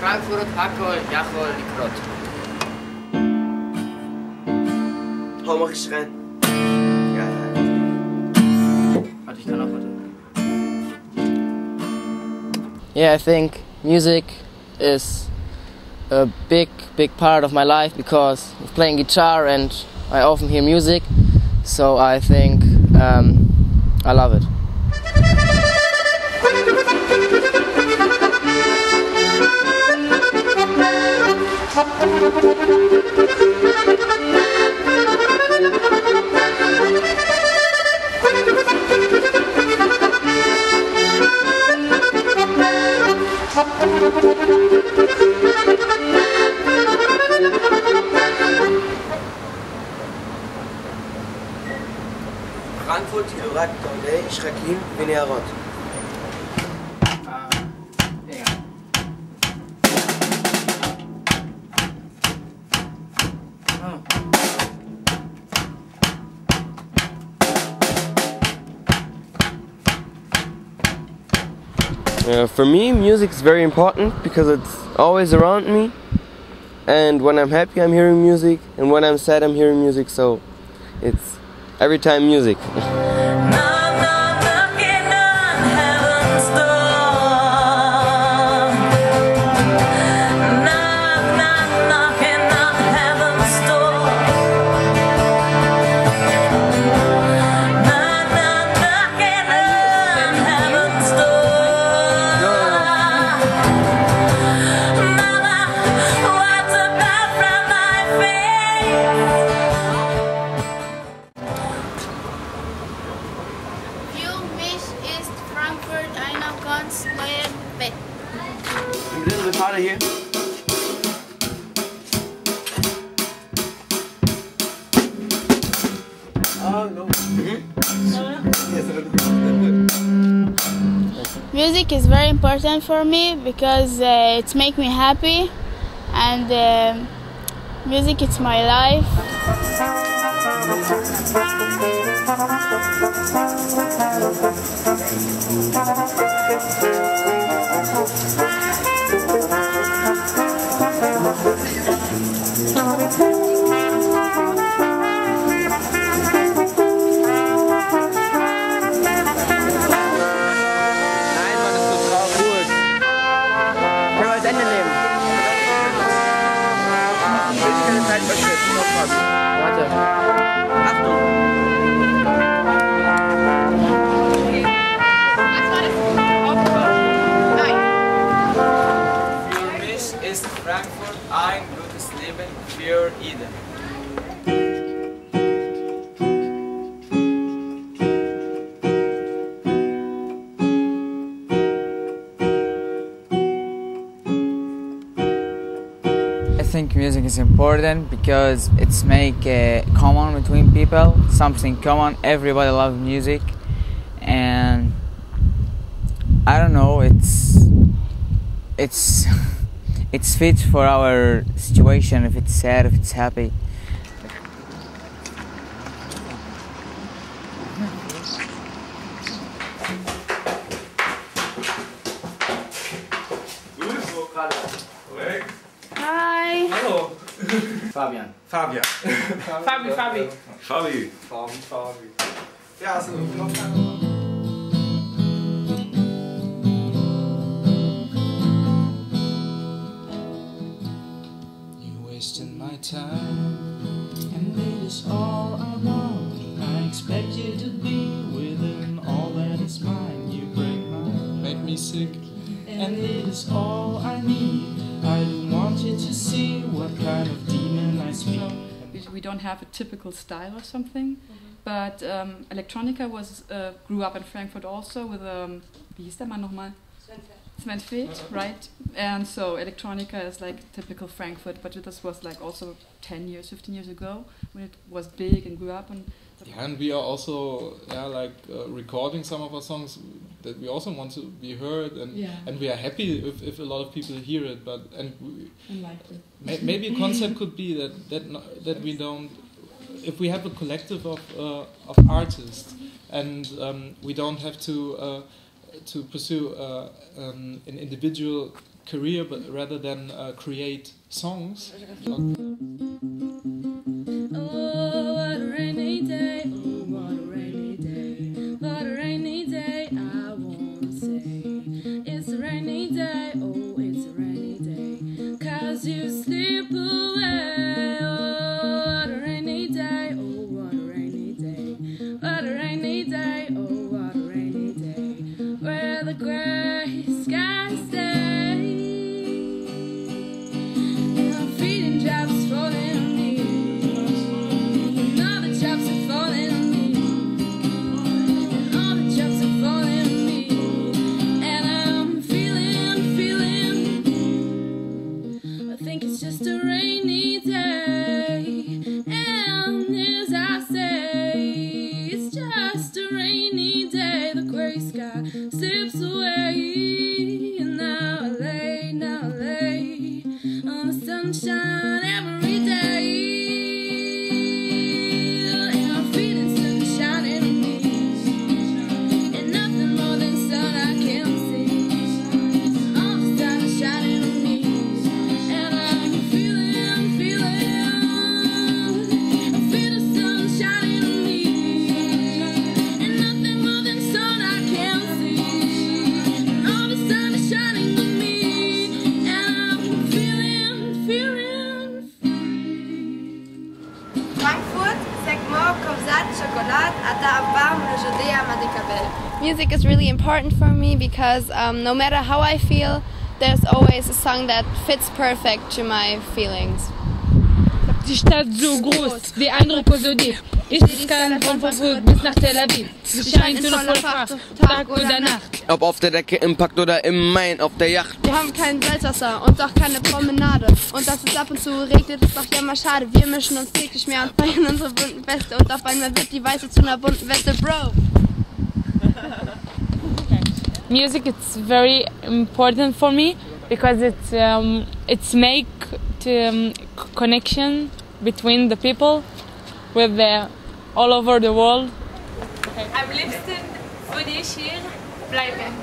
Frankfurt, Hakol, Jachol, Likrot. Hau, mach ich rein. Ja. Warte, ich kann auch warte. Yeah, I think music is a big part of my life because of playing guitar and I often hear music, so I think I love it. Frankfurt, רק תעולה, שחקים ונערות. For me, music is very important because it's always around me, and when I'm happy I'm hearing music, and when I'm sad I'm hearing music, so it's every time music. Frankfurt, einer ganz neuen Bett. Ein bisschen Vater hier. Oh, no. Music is very important for me because it makes me happy, and music is my life. Frankfurt, ein gutes Leben für jeden. I think music is important because it's make common between people, something common. Everybody loves music, and I don't know, it's it's fit for our situation, if it's sad, if it's happy. Hi. Hallo. Fabian. Fabian. Fabi. Fabi. Ja, so. Wasting my time, and it is all I want. I expect you to be within all that is mine. You break my heart, make me sick, and it is all I need. I don't want you to see what kind of demon I speak. We don't have a typical style or something, but electronica grew up in Frankfurt also with wie hieß der Mann nochmal? Sven Feth, right? And so electronica is like typical Frankfurt, but this was like also 10 years, 15 years ago when it was big and grew up, and Yeah, and we are also recording some of our songs that we also want to be heard, and we are happy if a lot of people hear it. Maybe a concept could be that we don't, if we have a collective of artists, and we don't have to pursue an individual career, but rather than create songs. Music is really important for me because no matter how I feel, there's always a song that fits perfect to my feelings. Die Stadt so groß, die Eindrücke so dicht. Ich kann von Frankfurt bis nach Tel Aviv. Sie scheint nur voller Pracht, Tag oder Nacht. Ob auf der Decke im Pakt oder im Main auf der Yacht. Wir haben kein Salzwasser und auch keine Promenade. Und dass es ab und zu regnet, ist doch ja mal schade. Wir mischen uns täglich mehr und feiern unsere bunten Weste. Und auf einmal wird die Weiße zu einer bunten Weste, Bro. Music is very important for me because it's make connection between the people with all over the world. Am liebsten würde ich hier bleiben.